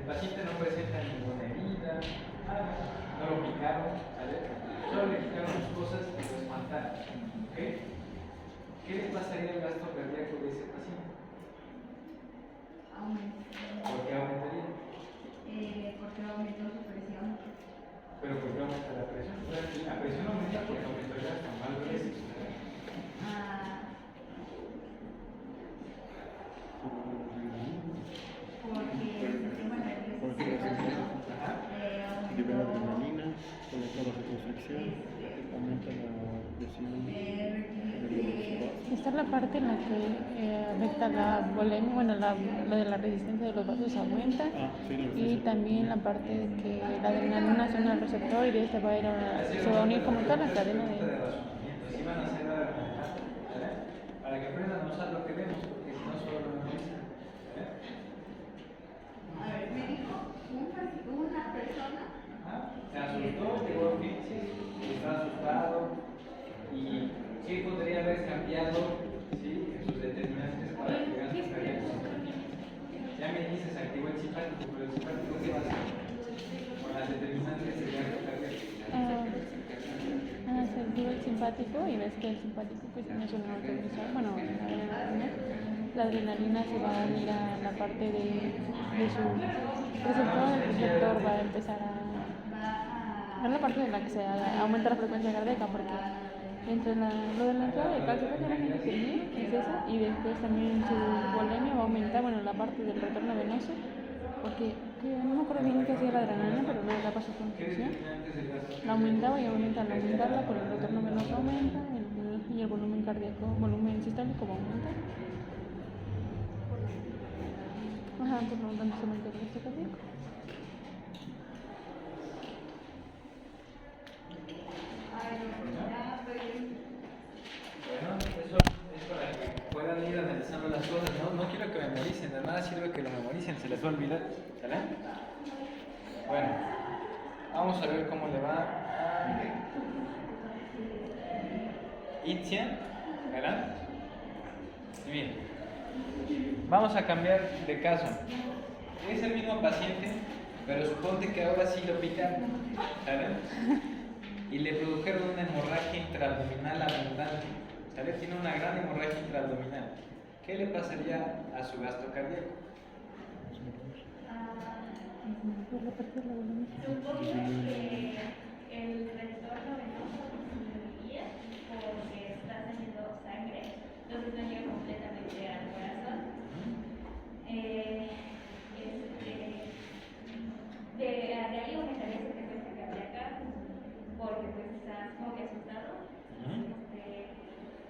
El paciente no presenta ninguna herida, nada, no lo picaron, ¿sale? Solo le quitaron sus cosas y lo espantaron. ¿Ok? ¿Qué le pasaría al gasto cardíaco de ese paciente? ¿Por qué aumentaría? Porque aumentó su presión. ¿Pero por qué aumenta la presión? La presión aumenta porque aumentó el gasto, más veces. Porque el sistema nervioso libera adrenalina, coloca vasoconstricción, aumenta la presión del Esta es la parte en la que afecta la bulimia, bueno, lo de la resistencia de los vasos aumenta. Y también la parte de que la adrenalina se une al receptor y de este va a ir se va a unir como toda la cadena de... Sí van a hacer para que aprendan a usar lo que vemos, porque si no solo lo memorizan. A ver, me dijo una persona. Se asustó, llegó a crisis, está asustado y sí podría haber cambiado, ¿sí?, sus determinantes para que gasto cardíaco. Ya me dices, activó el simpático, pero el simpático, ¿qué va a hacer? Con las determinantes del gasto cardíaco. Se activa el simpático y ves que el simpático pues tiene su neurotransmisor, bueno, la adrenalina se va a unir a la parte de su receptor, el receptor va a empezar a la parte de la que se aumenta la frecuencia cardíaca, porque entre lo de la entrada de calcio que la gente tenía es esa, y después también su volemia va a aumentar, bueno, la parte del retorno venoso, porque no me acuerdo bien qué hacía la adrenalina, pero no la vasoconstricción la aumentaba y aumenta. Al aumentarla, por el retorno venoso aumenta y el volumen cardíaco, volumen sistólico va a aumentar. Por lo tanto se aumenta el gasto cardíaco. Bueno, eso es para que puedan ir analizando las cosas. No quiero que memoricen, de nada sirve que lo memoricen, se les va a olvidar. ¿Sale? Bueno, vamos a ver cómo le va a Itzia, ¿verdad? Y bien, vamos a cambiar de caso. Es el mismo paciente, pero suponte que ahora sí lo pican, ¿sale? Y le produjeron una hemorragia intraabdominal abundante, ¿sale? Tiene una gran hemorragia intraabdominal. ¿Qué le pasaría a su gasto cardíaco? Supongo que el retorno venoso disminuiría porque está saliendo sangre, entonces no llega completamente al corazón. De ahí aumentaría su frecuencia cardíaca porque pues está como que asustado.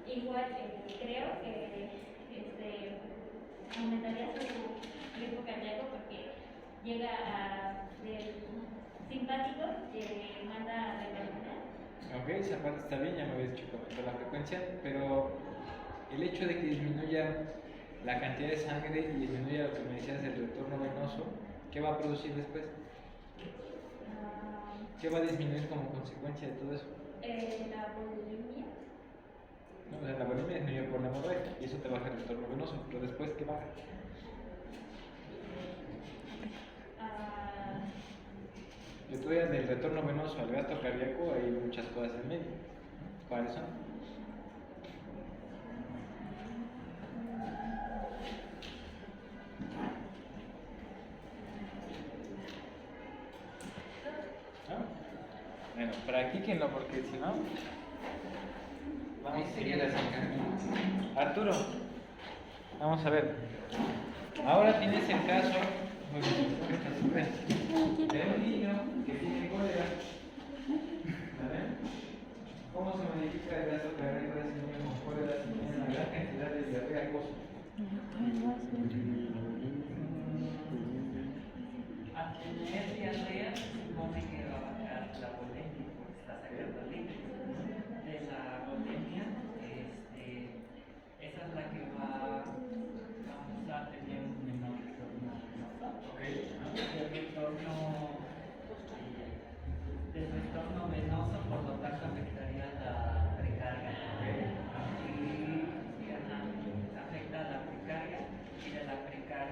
Igual creo que aumentaría su ritmo cardíaco porque llega del simpático que manda adrenalina. Ok, esa parte está bien, ya me habías dicho con la frecuencia, pero el hecho de que disminuya la cantidad de sangre y disminuya lo que me decías del retorno venoso, ¿qué va a producir después? ¿Qué va a disminuir como consecuencia de todo eso? La bulimia. No, o sea, la bulimia disminuye por la hemorragia y eso te baja el retorno venoso, pero después, ¿qué baja? Si tú estudias del retorno venoso al gasto cardíaco, hay muchas cosas en medio. ¿Cuáles son? Bueno, practíquenlo porque si no, vamos a seguir así. Arturo, vamos a ver. Ahora tienes el caso de un niño que tiene cólera. ¿Cómo se modifica el gasto cardíaco de ese niño con cólera si tiene una gran cantidad de diarrea acoso? A quien es diarrea se supone que va a bajar la bulimia porque está sacando líquidos. De la bulimia, esa es la que vamos a tener un menor retorno venoso. El retorno venoso, por lo tanto, afectaría la precarga. Y afecta a la precarga, y de la precarga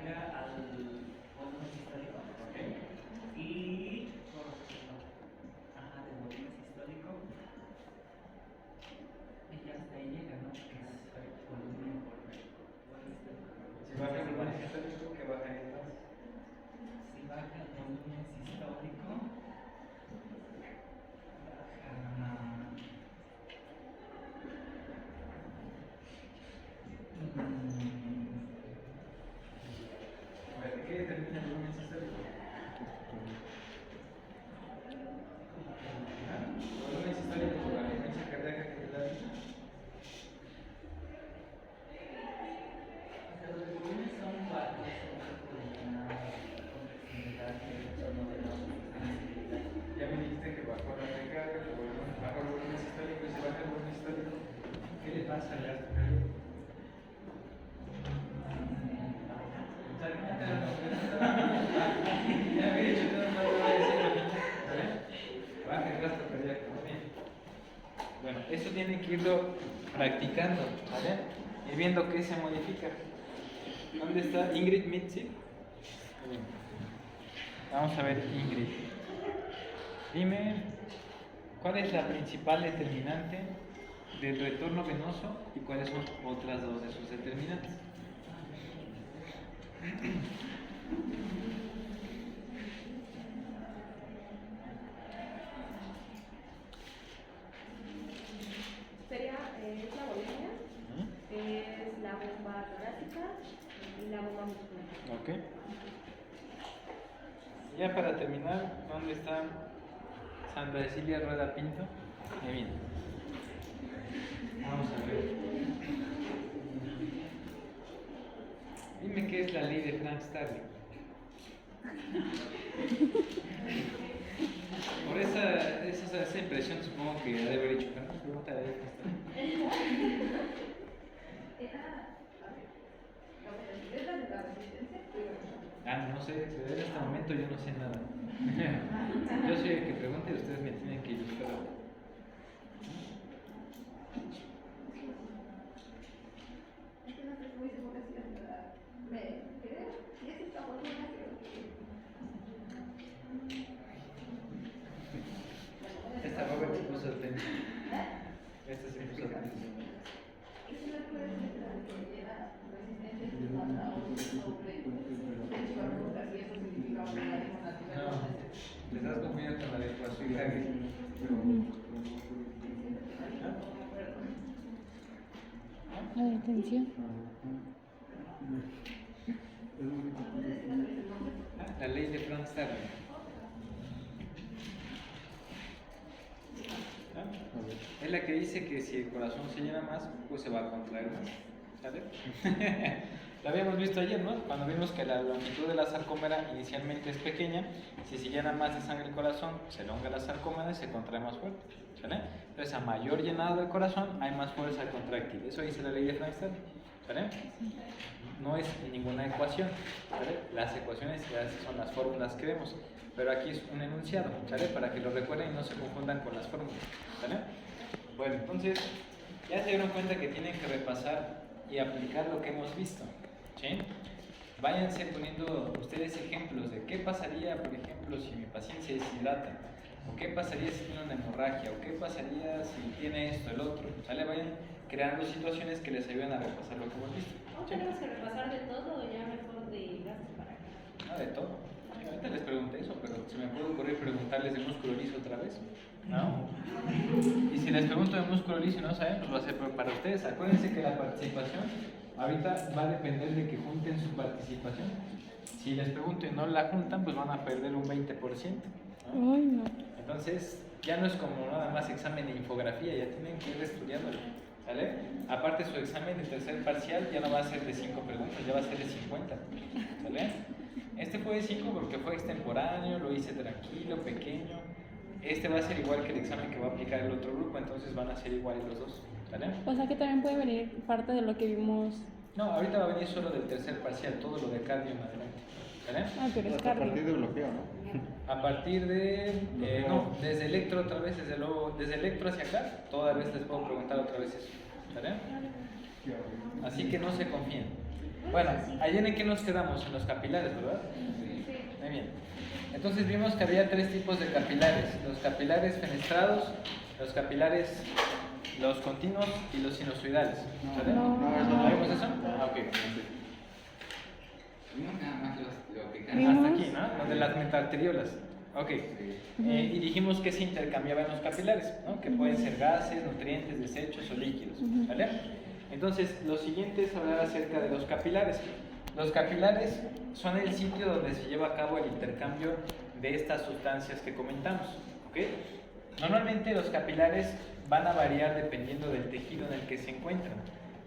Bueno, eso tienen que irlo practicando, ¿vale? Y viendo qué se modifica. ¿Dónde está Ingrid Mitzi? Vamos a ver, Ingrid. Dime, ¿cuál es la principal determinante del retorno venoso y cuáles son otras dos de sus determinantes? Sería, es la bulimia, es la bomba torácica y la bomba muscular. Ok. Ya para terminar, ¿dónde está Sandra Cecilia Rueda Pinto? Bien. Vamos a ver. Dime qué es la ley de Frank Starling. Por esa impresión supongo que ha de haber dicho, pero no pregunta de Frank Starling. Ah, no sé, en este momento yo no sé nada. Yo soy el que pregunta y ustedes me tienen que ilustrar. Esta Robert se puso atento. Esta se puso atento. No, te estás confundiendo con la de Joaquín Lagui. La detención. La ley de Frank Starling. Es la que dice que si el corazón se llena más, pues se va a contraer más. ¿Sale? Lo habíamos visto ayer, ¿no? Cuando vimos que la longitud de la sarcómera inicialmente es pequeña, si se llena más de sangre el corazón, se elonga la sarcómera y se contrae más fuerte. ¿Sale? Entonces, a mayor llenado del corazón, hay más fuerza contractil. Eso dice la ley de Frank Starling. ¿Sale? No es ninguna ecuación. ¿Sale? Las ecuaciones ya son las fórmulas que vemos. Pero aquí es un enunciado, ¿sale? Para que lo recuerden y no se confundan con las fórmulas, ¿sale? Bueno, entonces, ya se dieron cuenta que tienen que repasar y aplicar lo que hemos visto, ¿sí? Váyanse poniendo ustedes ejemplos de qué pasaría, por ejemplo, si mi paciente se deshidrata, o qué pasaría si tiene una hemorragia, o qué pasaría si tiene esto, el otro, ¿sale? Vayan creando situaciones que les ayuden a repasar lo que hemos visto. ¿No ¿Sí? tenemos que repasar de todo o ya mejor de gasto para acá? No, de todo. Ahorita les pregunté eso, pero se me puede ocurrir preguntarles de músculo liso otra vez, ¿no? Y si les pregunto de músculo liso y no saben, pues va a ser para ustedes. Acuérdense que la participación ahorita va a depender de que junten su participación. Si les pregunto y no la juntan, pues van a perder un 20%, ¿no? Ay, no. Entonces, ya no es como nada más examen de infografía, ya tienen que ir estudiándolo, ¿vale? Aparte, su examen de tercer parcial ya no va a ser de 5 preguntas, ya va a ser de 50, ¿vale? Este fue de 5 porque fue extemporáneo, lo hice tranquilo, pequeño. Este va a ser igual que el examen que va a aplicar el otro grupo, entonces van a ser iguales los dos, ¿vale? O sea que también puede venir parte de lo que vimos. No, ahorita va a venir solo del tercer parcial, todo lo de cardio en adelante, ¿vale? Ah, pero es A partir cardio. de bloqueo, ¿no? A partir de, no, desde electro otra vez, desde electro hacia acá, toda vez les puedo preguntar otra vez eso, ¿vale? Así que no se confíen. Bueno, ayer en qué nos quedamos, en los capilares, ¿verdad? Muy bien. Entonces vimos que había 3 tipos de capilares: los capilares fenestrados, los capilares, los continuos y los sinusoidales. ¿Sale? No. ¿No vimos eso? Ah, ok. Vimos nada más lo que Vimos. Hasta aquí, ¿no? Lo de las metaarteriolas. Ok. Y dijimos que se intercambiaban los capilares, ¿no? Que pueden ser gases, nutrientes, desechos o líquidos. ¿Vale? Entonces, lo siguiente es hablar acerca de los capilares. Los capilares son el sitio donde se lleva a cabo el intercambio de estas sustancias que comentamos, ¿ok? Normalmente los capilares van a variar dependiendo del tejido en el que se encuentran.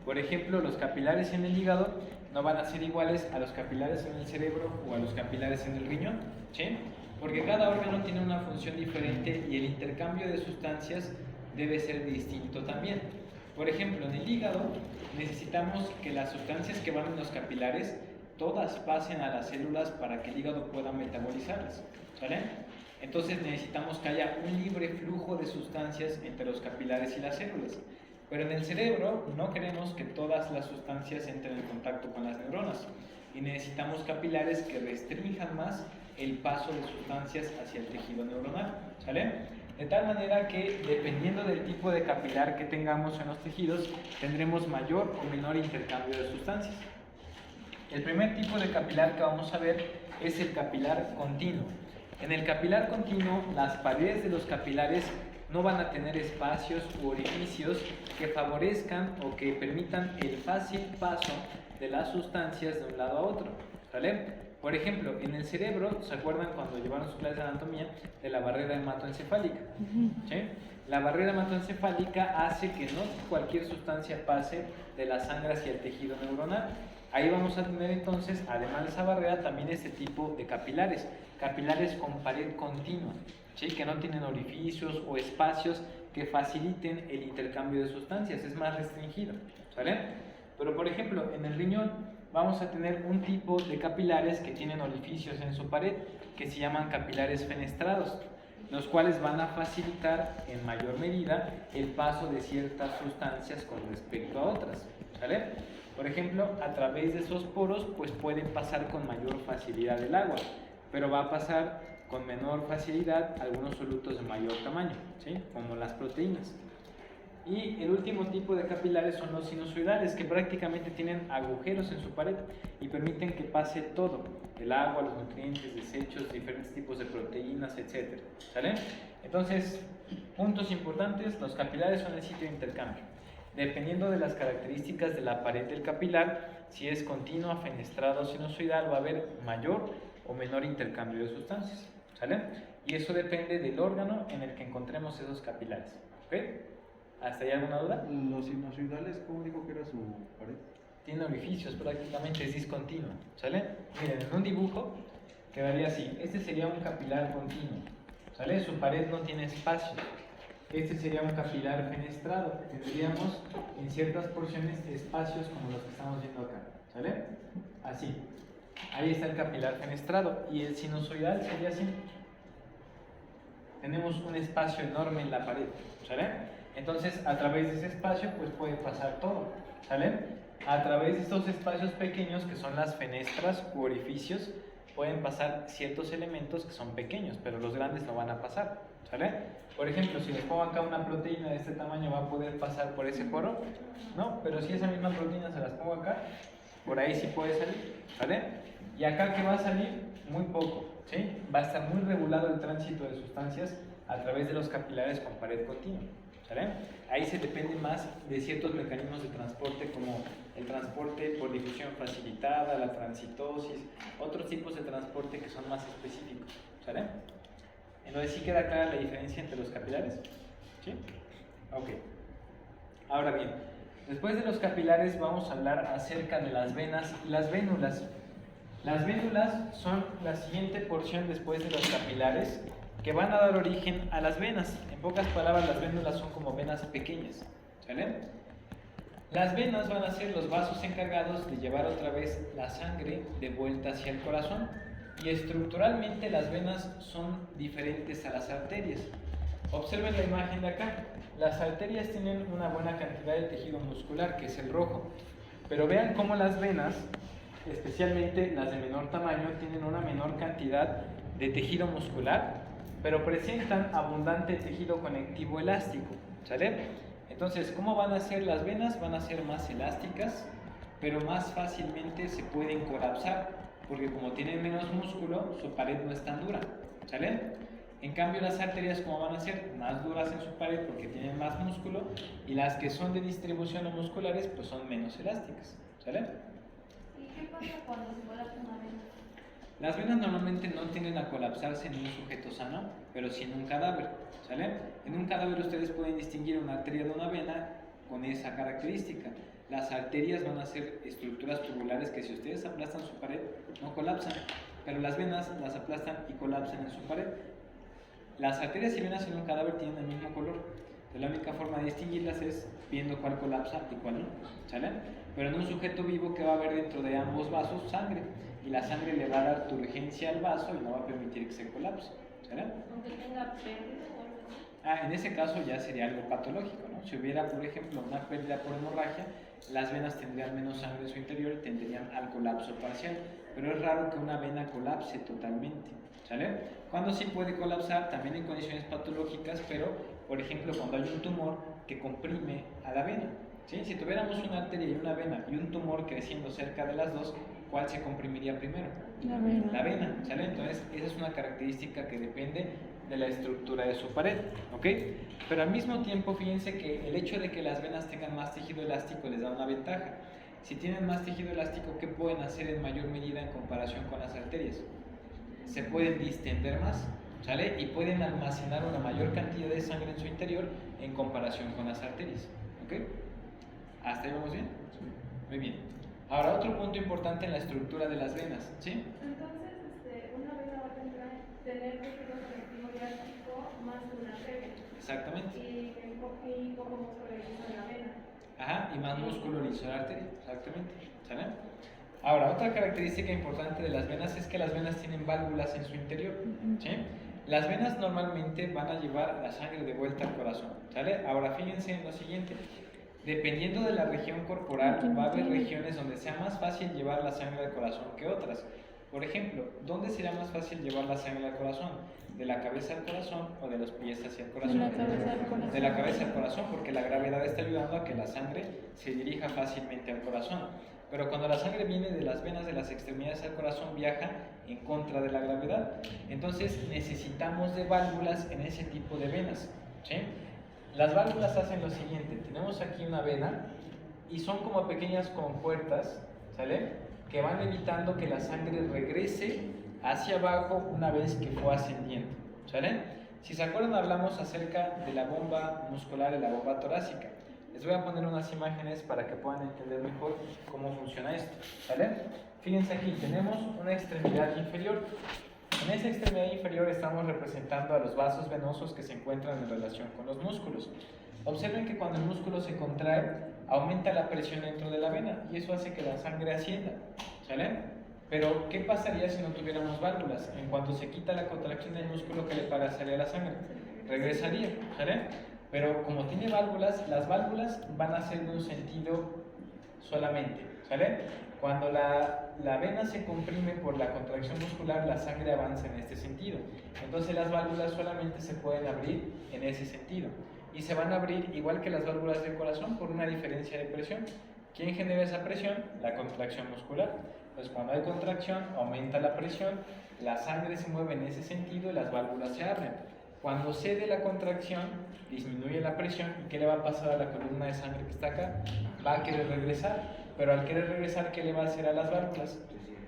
Por ejemplo, los capilares en el hígado no van a ser iguales a los capilares en el cerebro o a los capilares en el riñón, ¿sí? Porque cada órgano tiene una función diferente y el intercambio de sustancias debe ser distinto también. Por ejemplo, en el hígado necesitamos que las sustancias que van en los capilares todas pasen a las células para que el hígado pueda metabolizarlas, ¿vale? Entonces necesitamos que haya un libre flujo de sustancias entre los capilares y las células. Pero en el cerebro no queremos que todas las sustancias entren en contacto con las neuronas y necesitamos capilares que restrinjan más el paso de sustancias hacia el tejido neuronal, ¿sale? De tal manera que dependiendo del tipo de capilar que tengamos en los tejidos, tendremos mayor o menor intercambio de sustancias. El primer tipo de capilar que vamos a ver es el capilar continuo. En el capilar continuo, las paredes de los capilares no van a tener espacios u orificios que favorezcan o que permitan el fácil paso de las sustancias de un lado a otro, ¿vale? Por ejemplo, en el cerebro, ¿se acuerdan cuando llevaron su clase de anatomía de la barrera hematoencefálica? ¿Sí? La barrera hematoencefálica hace que no cualquier sustancia pase de la sangre hacia el tejido neuronal. Ahí vamos a tener entonces, además de esa barrera, también este tipo de capilares, capilares con pared continua, ¿sí? Que no tienen orificios o espacios que faciliten el intercambio de sustancias, es más restringido, ¿vale? Pero por ejemplo, en el riñón vamos a tener un tipo de capilares que tienen orificios en su pared, que se llaman capilares fenestrados, los cuales van a facilitar en mayor medida el paso de ciertas sustancias con respecto a otras, ¿vale? Por ejemplo, a través de esos poros pues pueden pasar con mayor facilidad el agua, pero va a pasar con menor facilidad algunos solutos de mayor tamaño, ¿sí? Como las proteínas. Y el último tipo de capilares son los sinusoidales, que prácticamente tienen agujeros en su pared y permiten que pase todo, el agua, los nutrientes, desechos, diferentes tipos de proteínas, etc. ¿Sale? Entonces, puntos importantes, los capilares son el sitio de intercambio. Dependiendo de las características de la pared del capilar, si es continua, fenestrada o sinusoidal, va a haber mayor o menor intercambio de sustancias, ¿sale? Y eso depende del órgano en el que encontremos esos capilares, ¿ok? ¿Hasta ahí alguna duda? Los sinusoidales, ¿cómo dijo que era su pared? Tiene orificios, prácticamente es discontinuo, ¿sale? Miren, en un dibujo quedaría así, este sería un capilar continuo, ¿sale? Su pared no tiene espacio. Este sería un capilar fenestrado, tendríamos en ciertas porciones espacios como los que estamos viendo acá, ¿sale? Así, ahí está el capilar fenestrado y el sinusoidal sería así. Tenemos un espacio enorme en la pared, ¿sale? Entonces, a través de ese espacio, pues puede pasar todo, ¿sale? A través de estos espacios pequeños, que son las fenestras u orificios, pueden pasar ciertos elementos que son pequeños, pero los grandes no van a pasar, ¿sale? Por ejemplo, si les pongo acá una proteína de este tamaño, ¿va a poder pasar por ese poro? No, pero si esa misma proteína se las pongo acá, por ahí sí puede salir, ¿vale? Y acá, ¿qué va a salir? Muy poco, ¿sí? Va a estar muy regulado el tránsito de sustancias a través de los capilares con pared continua, ¿sale? Ahí se depende más de ciertos mecanismos de transporte como el transporte por difusión facilitada, la transitosis, otros tipos de transporte que son más específicos, ¿sale? Entonces, ¿sí queda clara la diferencia entre los capilares? ¿Sí? Ok. Ahora bien, después de los capilares vamos a hablar acerca de las venas y las vénulas. Las vénulas son la siguiente porción después de los capilares que van a dar origen a las venas. En pocas palabras, las vénulas son como venas pequeñas, ¿sale? Las venas van a ser los vasos encargados de llevar otra vez la sangre de vuelta hacia el corazón. Y estructuralmente las venas son diferentes a las arterias. Observen la imagen de acá. Las arterias tienen una buena cantidad de tejido muscular, que es el rojo. Pero vean cómo las venas, especialmente las de menor tamaño, tienen una menor cantidad de tejido muscular, pero presentan abundante tejido conectivo elástico, ¿sale? Entonces, ¿cómo van a ser las venas? Van a ser más elásticas, pero más fácilmente se pueden colapsar, porque como tienen menos músculo, su pared no es tan dura, ¿sale? En cambio, las arterias, ¿cómo van a ser? Más duras en su pared porque tienen más músculo, y las que son de distribución o musculares, pues son menos elásticas, ¿sale? ¿Y qué pasa cuando se colapsa una vena? Las venas normalmente no tienden a colapsarse en un sujeto sano, pero sí en un cadáver, ¿sale? En un cadáver ustedes pueden distinguir una arteria de una vena con esa característica. Las arterias van a ser estructuras tubulares que si ustedes aplastan su pared no colapsan, pero las venas las aplastan y colapsan en su pared. Las arterias y venas en un cadáver tienen el mismo color. La única forma de distinguirlas es viendo cuál colapsa y cuál no, ¿sale? Pero en un sujeto vivo, que va a haber dentro de ambos vasos? Sangre, y la sangre le va a dar turgencia al vaso y no va a permitir que se colapse, ¿sale? Aunque tenga pérdida o algo así. En ese caso ya sería algo patológico, ¿no? Si hubiera, por ejemplo, una pérdida por hemorragia, las venas tendrían menos sangre en su interior y tenderían al colapso parcial, pero es raro que una vena colapse totalmente, ¿sale? Cuando sí puede colapsar, también en condiciones patológicas, pero, por ejemplo, cuando hay un tumor que comprime a la vena, ¿sí? Si tuviéramos una arteria y una vena y un tumor creciendo cerca de las dos, ¿cuál se comprimiría primero? La vena. La vena, ¿sale? Entonces, esa es una característica que depende de la estructura de su pared, ¿ok? Pero al mismo tiempo, fíjense que el hecho de que las venas tengan más tejido elástico les da una ventaja. Si tienen más tejido elástico, ¿qué pueden hacer en mayor medida en comparación con las arterias? Se pueden distender más, ¿sale? Y pueden almacenar una mayor cantidad de sangre en su interior en comparación con las arterias, ¿ok? ¿Hasta ahí vamos bien? Muy bien. Ahora, otro punto importante en la estructura de las venas, ¿sí? Entonces, una vena va a tener tejido conectivo elástico más que una arteria. Exactamente. Y poco músculo liso en la vena. Ajá, y más músculo liso de la arteria, exactamente, ¿sale? Ahora, otra característica importante de las venas es que las venas tienen válvulas en su interior, ¿sí? Las venas normalmente van a llevar la sangre de vuelta al corazón, ¿sale? Ahora, fíjense en lo siguiente. Dependiendo de la región corporal, va a haber regiones donde sea más fácil llevar la sangre al corazón que otras. Por ejemplo, ¿dónde será más fácil llevar la sangre al corazón? ¿De la cabeza al corazón o de los pies hacia el corazón? De la cabeza al corazón. De la cabeza al corazón, porque la gravedad está ayudando a que la sangre se dirija fácilmente al corazón. Pero cuando la sangre viene de las venas de las extremidades al corazón, viaja en contra de la gravedad. Entonces necesitamos de válvulas en ese tipo de venas, ¿sí? Las válvulas hacen lo siguiente: tenemos aquí una vena y son como pequeñas compuertas, ¿sale? Que van evitando que la sangre regrese hacia abajo una vez que fue ascendiendo, ¿sale? Si se acuerdan, hablamos acerca de la bomba muscular y la bomba torácica. Les voy a poner unas imágenes para que puedan entender mejor cómo funciona esto, ¿sale? Fíjense aquí, tenemos una extremidad inferior. En esa extremidad inferior estamos representando a los vasos venosos que se encuentran en relación con los músculos. Observen que cuando el músculo se contrae, aumenta la presión dentro de la vena y eso hace que la sangre ascienda, ¿sale? Pero, ¿qué pasaría si no tuviéramos válvulas? En cuanto se quita la contracción del músculo, ¿qué le pasaría a la sangre? Regresaría, ¿sale? Pero como tiene válvulas, las válvulas van a ser de un sentido solamente, ¿sale? Cuando la vena se comprime por la contracción muscular, la sangre avanza en este sentido. Entonces las válvulas solamente se pueden abrir en ese sentido. Y se van a abrir igual que las válvulas del corazón por una diferencia de presión. ¿Quién genera esa presión? La contracción muscular. Pues cuando hay contracción, aumenta la presión, la sangre se mueve en ese sentido y las válvulas se abren. Cuando cede la contracción, disminuye la presión. ¿Y qué le va a pasar a la columna de sangre que está acá? Va a querer regresar, pero al querer regresar, ¿qué le va a hacer a las válvulas?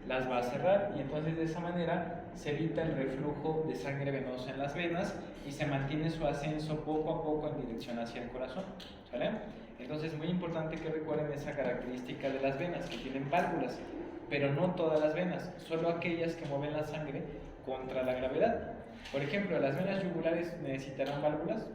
Las va a cerrar y entonces de esa manera se evita el reflujo de sangre venosa en las venas y se mantiene su ascenso poco a poco en dirección hacia el corazón, ¿sale? Entonces es muy importante que recuerden esa característica de las venas, que tienen válvulas, pero no todas las venas, solo aquellas que mueven la sangre contra la gravedad. Por ejemplo, ¿las venas yugulares necesitarán válvulas?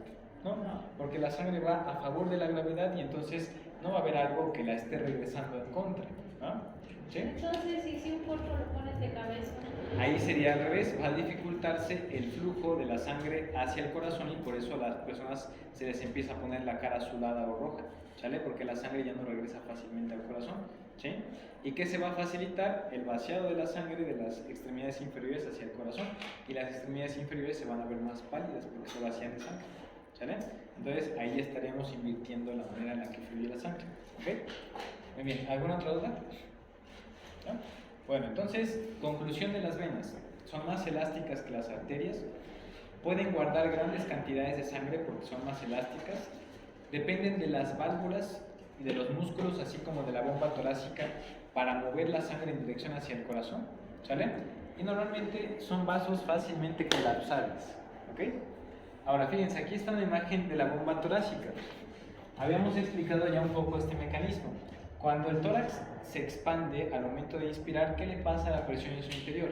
No, porque la sangre va a favor de la gravedad y entonces no va a haber algo que la esté regresando en contra, ¿no? ¿Sí? Entonces, si un cuerpo lo pones de cabeza, Ahí sería al revés, va a dificultarse el flujo de la sangre hacia el corazón y por eso a las personas se les empieza a poner la cara azulada o roja, ¿sale? Porque la sangre ya no regresa fácilmente al corazón, ¿sí? ¿Y qué se va a facilitar? El vaciado de la sangre de las extremidades inferiores hacia el corazón y las extremidades inferiores se van a ver más pálidas porque se vacían de sangre, ¿sale? Entonces ahí estaríamos invirtiendo la manera en la que fluye la sangre, ¿ok? Muy bien, ¿alguna otra duda? ¿No? Bueno, entonces, conclusión de las venas. Son más elásticas que las arterias, pueden guardar grandes cantidades de sangre porque son más elásticas, dependen de las válvulas y de los músculos, así como de la bomba torácica, para mover la sangre en dirección hacia el corazón, ¿sale? Y normalmente son vasos fácilmente colapsables, ¿ok? Ahora, fíjense, aquí está una imagen de la bomba torácica. Habíamos explicado ya un poco este mecanismo. Cuando el tórax se expande al momento de inspirar, ¿qué le pasa a la presión en su interior?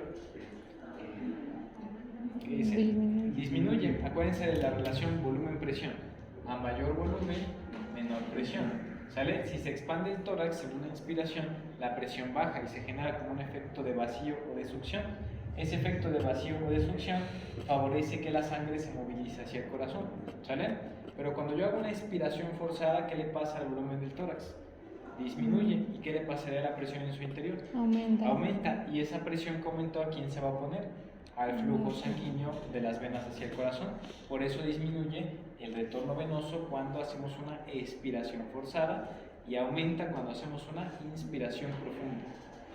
¿Qué dice? Disminuye. Acuérdense de la relación volumen-presión. A mayor volumen, menor presión, ¿sale? Si se expande el tórax según la inspiración, la presión baja y se genera como un efecto de vacío o de succión. Ese efecto de vacío o de succión favorece que la sangre se movilice hacia el corazón, ¿sale? Pero cuando yo hago una expiración forzada, ¿qué le pasa al volumen del tórax? Disminuye. ¿Y qué le pasaría a la presión en su interior? Aumenta. Aumenta. ¿Y esa presión que aumentó a quién se va a poner? Al flujo sanguíneo de las venas hacia el corazón. Por eso disminuye el retorno venoso cuando hacemos una expiración forzada y aumenta cuando hacemos una inspiración profunda,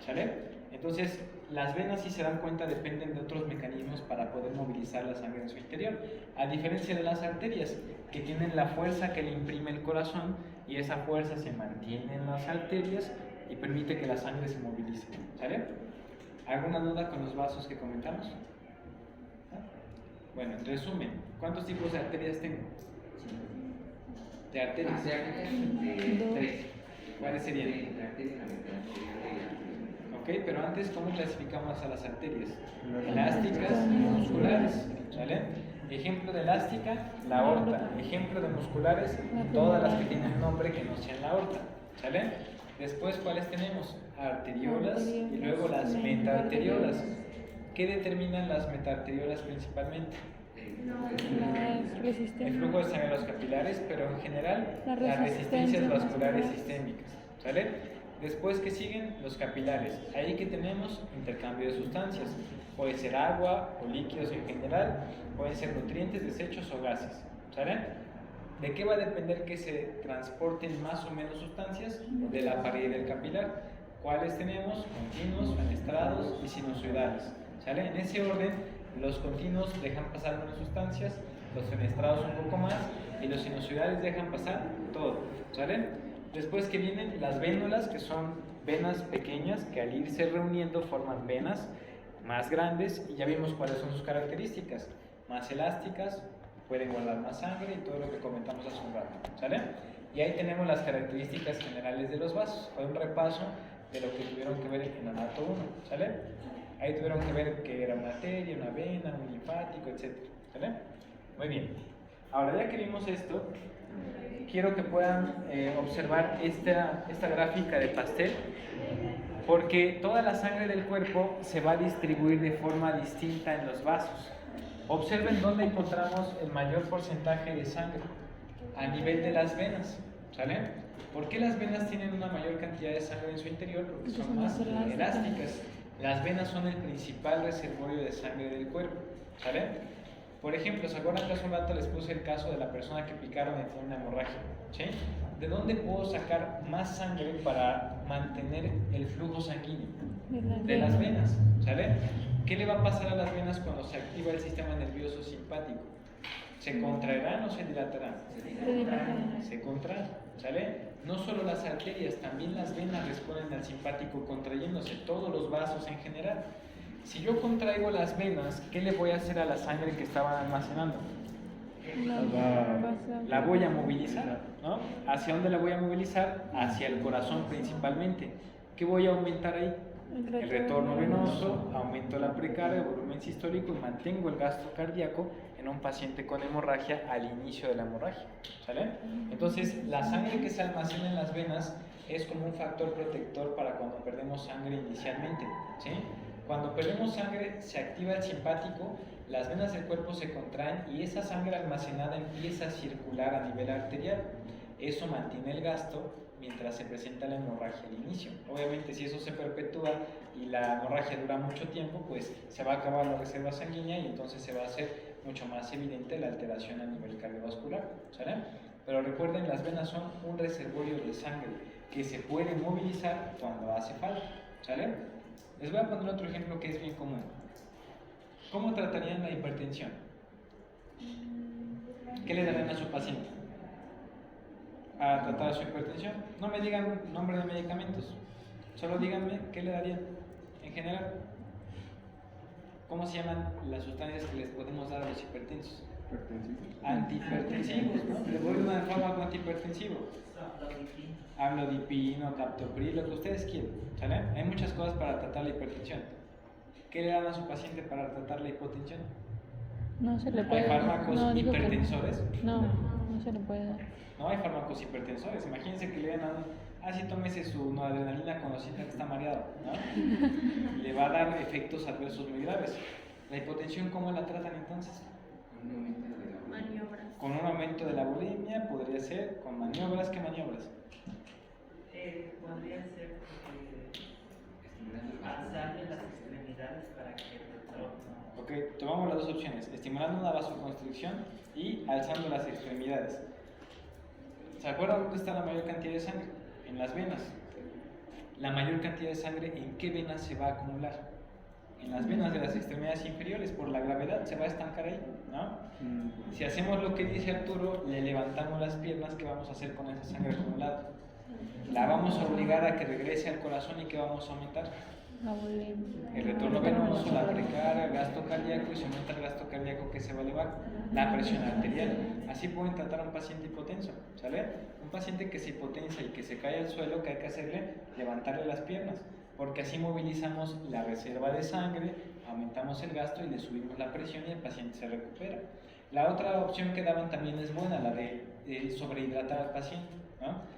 ¿sale? Entonces, las venas, si se dan cuenta, dependen de otros mecanismos para poder movilizar la sangre en su interior, a diferencia de las arterias, que tienen la fuerza que le imprime el corazón, y esa fuerza se mantiene en las arterias y permite que la sangre se movilice, ¿sale? ¿Alguna duda con los vasos que comentamos? ¿Ah? Bueno, en resumen, ¿cuántos tipos de arterias tengo? ¿De arterias? Tres. ¿Cuáles serían? Ok, pero antes, ¿cómo clasificamos a las arterias? Elásticas y musculares, ¿vale? Ejemplo de elástica, la aorta. Ejemplo de musculares, todas las que tienen nombre que no sean la aorta, ¿sale? Después, ¿cuáles tenemos? Arteriolas y luego las metaarteriolas. ¿Qué determinan las metaarteriolas principalmente? La resistencia. El flujo de sangre a los capilares, pero en general La las resistencias resistencia vasculares vascular. sistémicas, ¿sale? Después, que siguen los capilares. Ahí que tenemos intercambio de sustancias. Puede ser agua o líquidos en general, pueden ser nutrientes, desechos o gases, ¿sale? ¿De qué va a depender que se transporten más o menos sustancias? De la pared del capilar. ¿Cuáles tenemos? Continuos, fenestrados y sinusoidales, ¿sale? En ese orden, los continuos dejan pasar menos sustancias, los fenestrados un poco más y los sinusoidales dejan pasar todo, ¿sale? Después, que vienen las vénulas, que son venas pequeñas que al irse reuniendo forman venas más grandes, y ya vimos cuáles son sus características: más elásticas, pueden guardar más sangre y todo lo que comentamos hace un rato, ¿sale? Y ahí tenemos las características generales de los vasos. Fue un repaso de lo que tuvieron que ver en Anato 1, ¿sale? Ahí tuvieron que ver que era una arteria, una vena, un linfático, etc. ¿Sale? Muy bien. Ahora, ya que vimos esto, quiero que puedan observar esta gráfica de pastel, porque toda la sangre del cuerpo se va a distribuir de forma distinta en los vasos. Observen dónde encontramos el mayor porcentaje de sangre: a nivel de las venas, ¿sale? ¿Por qué las venas tienen una mayor cantidad de sangre en su interior? Porque son más elásticas. Las venas son el principal reservorio de sangre del cuerpo, ¿sale? Por ejemplo, ¿se acuerdan que hace un rato les puse el caso de la persona que picaron y tiene una hemorragia? ¿Sí? ¿De dónde puedo sacar más sangre para mantener el flujo sanguíneo? De las venas, ¿sale? ¿Qué le va a pasar a las venas cuando se activa el sistema nervioso simpático? ¿Se contraerán o se dilatarán? Se contraen, ¿sale? No solo las arterias, también las venas responden al simpático contrayéndose, todos los vasos en general. Si yo contraigo las venas, ¿qué le voy a hacer a la sangre que estaban almacenando? La voy a movilizar, ¿no? ¿Hacia dónde la voy a movilizar? Hacia el corazón principalmente. ¿Qué voy a aumentar ahí? El retorno venoso, aumento la precarga, el volumen sistólico y mantengo el gasto cardíaco en un paciente con hemorragia al inicio de la hemorragia, ¿sale? Entonces, la sangre que se almacena en las venas es como un factor protector para cuando perdemos sangre inicialmente, ¿sí? Cuando perdemos sangre, se activa el simpático, las venas del cuerpo se contraen y esa sangre almacenada empieza a circular a nivel arterial. Eso mantiene el gasto mientras se presenta la hemorragia al inicio. Obviamente, si eso se perpetúa y la hemorragia dura mucho tiempo, pues se va a acabar la reserva sanguínea y entonces se va a hacer mucho más evidente la alteración a nivel cardiovascular, ¿sale? Pero recuerden, las venas son un reservorio de sangre que se puede movilizar cuando hace falta, ¿sale? Les voy a poner otro ejemplo que es bien común. ¿Cómo tratarían la hipertensión? ¿Qué le darían a su paciente para tratar su hipertensión? No me digan nombre de medicamentos, solo díganme qué le darían en general. ¿Cómo se llaman las sustancias que les podemos dar a los hipertensos? Antihipertensivos, ¿no? Le doy una fármaco antihipertensivo. Amlodipino, captopril, lo que ustedes quieran, ¿sale? Hay muchas cosas para tratar la hipertensión. ¿Qué le dan a su paciente para tratar la hipotensión? No se le puede ¿Hay dar. fármacos No, digo que hipertensores? no, no se le puede dar. No hay fármacos hipertensores. Imagínense que le dan así tómese su noradrenalina cuando sienta que está mareado, ¿no? Le va a dar efectos adversos muy graves. La hipotensión, ¿cómo la tratan entonces? Maniobras. Con un aumento de la bulimia, podría ser con maniobras. ¿Qué maniobras? Podría ser alzarle las extremidades para que el retorno. Ok, tomamos las dos opciones, estimulando una vasoconstricción y alzando las extremidades. ¿Se acuerdan dónde está la mayor cantidad de sangre? En las venas. La mayor cantidad de sangre, ¿en qué venas se va a acumular? En las venas de las extremidades inferiores, por la gravedad se va a estancar ahí, ¿no? Si hacemos lo que dice Arturo, le levantamos las piernas, ¿qué vamos a hacer con esa sangre acumulada? La vamos a obligar a que regrese al corazón y ¿qué vamos a aumentar? La bulimia. El retorno venoso, la precarga, el gasto cardíaco, y si aumenta el gasto cardíaco, ¿qué se va a elevar? La presión arterial. Así pueden tratar a un paciente hipotenso, ¿sale? Un paciente que se hipotensa y que se cae al suelo, ¿qué hay que hacerle? Levantarle las piernas, porque así movilizamos la reserva de sangre, aumentamos el gasto y le subimos la presión y el paciente se recupera. La otra opción que daban también es buena, la de sobrehidratar al paciente, ¿no?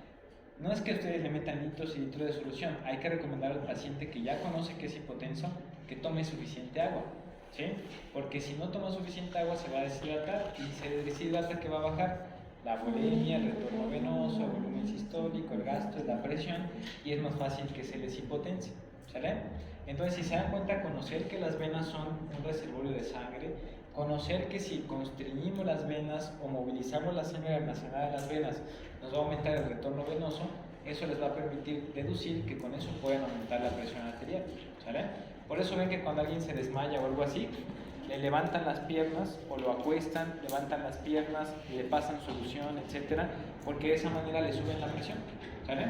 No es que ustedes le metan litros y litros de solución, hay que recomendar al paciente que ya conoce que es hipotenso que tome suficiente agua, ¿sí? Porque si no toma suficiente agua se va a deshidratar y se deshidrata, ¿qué va a bajar? La bulimia, el retorno venoso, el volumen sistólico, el gasto, la presión, y es más fácil que se les hipotense, ¿sale? Entonces, si se dan cuenta, conocer que las venas son un reservorio de sangre, conocer que si constreñimos las venas o movilizamos la sangre almacenada en las venas, nos va a aumentar el retorno venoso, eso les va a permitir deducir que con eso pueden aumentar la presión arterial, ¿sale? Por eso ven que cuando alguien se desmaya o algo así, le levantan las piernas o lo acuestan, levantan las piernas, le pasan solución, etcétera, porque de esa manera le suben la presión, ¿sale?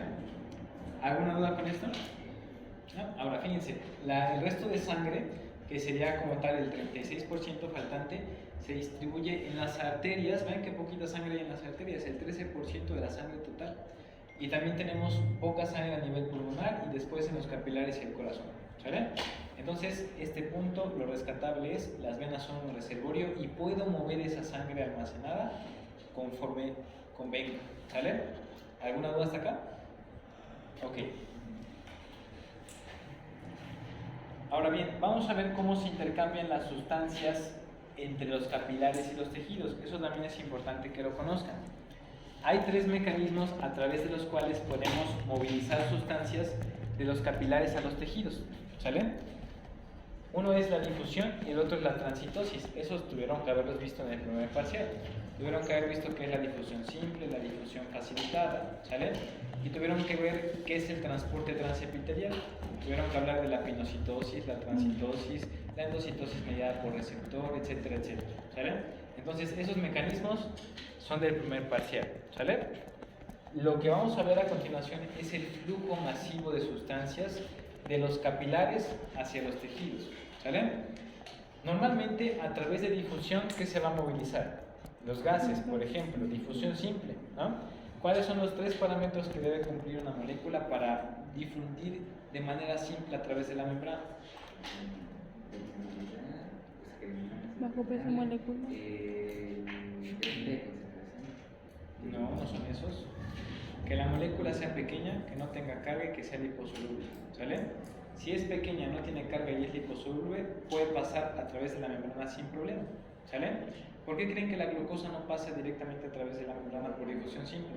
¿Alguna duda con esto? ¿No? Ahora fíjense, el resto de sangre, que sería como tal el 36% faltante, se distribuye en las arterias. Ven que poquita sangre hay en las arterias, el 13% de la sangre total. Y también tenemos poca sangre a nivel pulmonar y después en los capilares y el corazón, ¿sale? Entonces, este punto, lo rescatable es, las venas son un reservorio y puedo mover esa sangre almacenada conforme convenga, ¿sale? ¿Alguna duda hasta acá? Ok. Ahora bien, vamos a ver cómo se intercambian las sustancias entre los capilares y los tejidos. Eso también es importante que lo conozcan. Hay tres mecanismos a través de los cuales podemos movilizar sustancias de los capilares a los tejidos, ¿sale? Uno es la difusión y el otro es la transitosis. Esos tuvieron que haberlos visto en el primer parcial. Tuvieron que haber visto qué es la difusión simple, la difusión facilitada, ¿sale? Y tuvieron que ver qué es el transporte transepitelial. Tuvieron que hablar de la pinocitosis, la transitosis, la endocitosis mediada por receptor, etcétera, etcétera, ¿sale? Entonces, esos mecanismos son del primer parcial, ¿sale? Lo que vamos a ver a continuación es el flujo masivo de sustancias de los capilares hacia los tejidos, ¿sale? Normalmente, a través de difusión, ¿qué se va a movilizar? Los gases, por ejemplo, difusión simple, ¿no? ¿Cuáles son los tres parámetros que debe cumplir una molécula para difundir de manera simple a través de la membrana? Bajo peso molecular. No, no son esos. Que la molécula sea pequeña, que no tenga carga y que sea liposoluble, ¿sale? Si es pequeña, no tiene carga y es liposoluble, puede pasar a través de la membrana sin problema, ¿sale? ¿Por qué creen que la glucosa no pasa directamente a través de la membrana por difusión simple?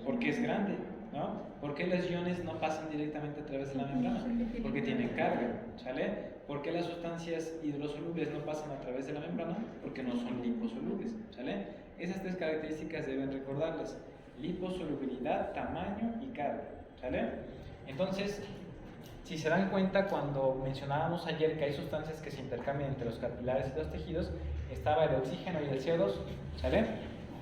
Porque es grande, ¿no? ¿Por qué los iones no pasan directamente a través de la membrana? Porque tienen carga, ¿sale? ¿Por qué las sustancias hidrosolubles no pasan a través de la membrana? Porque no son liposolubles, ¿sale? Esas tres características deben recordarlas: liposolubilidad, tamaño y carga, ¿sale? Entonces, si se dan cuenta, cuando mencionábamos ayer que hay sustancias que se intercambian entre los capilares y los tejidos, estaba el oxígeno y el CO2, ¿sale?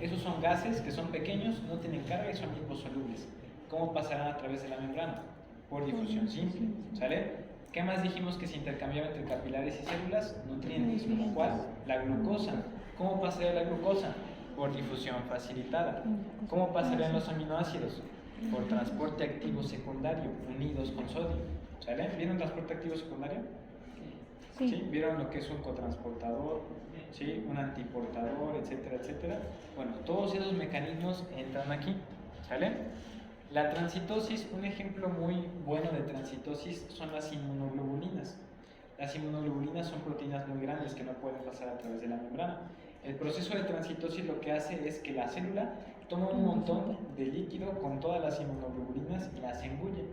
Esos son gases que son pequeños, no tienen carga y son liposolubles. ¿Cómo pasarán a través de la membrana? Por difusión simple, ¿sale? ¿Qué más dijimos que se intercambiaba entre capilares y células? Nutrientes, como cuál? La glucosa. ¿Cómo pasaría la glucosa? Por difusión facilitada. ¿Cómo pasarían los aminoácidos? Por transporte activo secundario, unidos con sodio, ¿sale? ¿Vieron transporte activo secundario? Sí. ¿Vieron lo que es un cotransportador? ¿Sí? Un antiportador, etcétera, etcétera. Bueno, todos esos mecanismos entran aquí, ¿sale? La transitosis, un ejemplo muy bueno de transitosis son las inmunoglobulinas. Las inmunoglobulinas son proteínas muy grandes que no pueden pasar a través de la membrana. El proceso de transitosis lo que hace es que la célula toma un montón de líquido con todas las inmunoglobulinas y las engulle.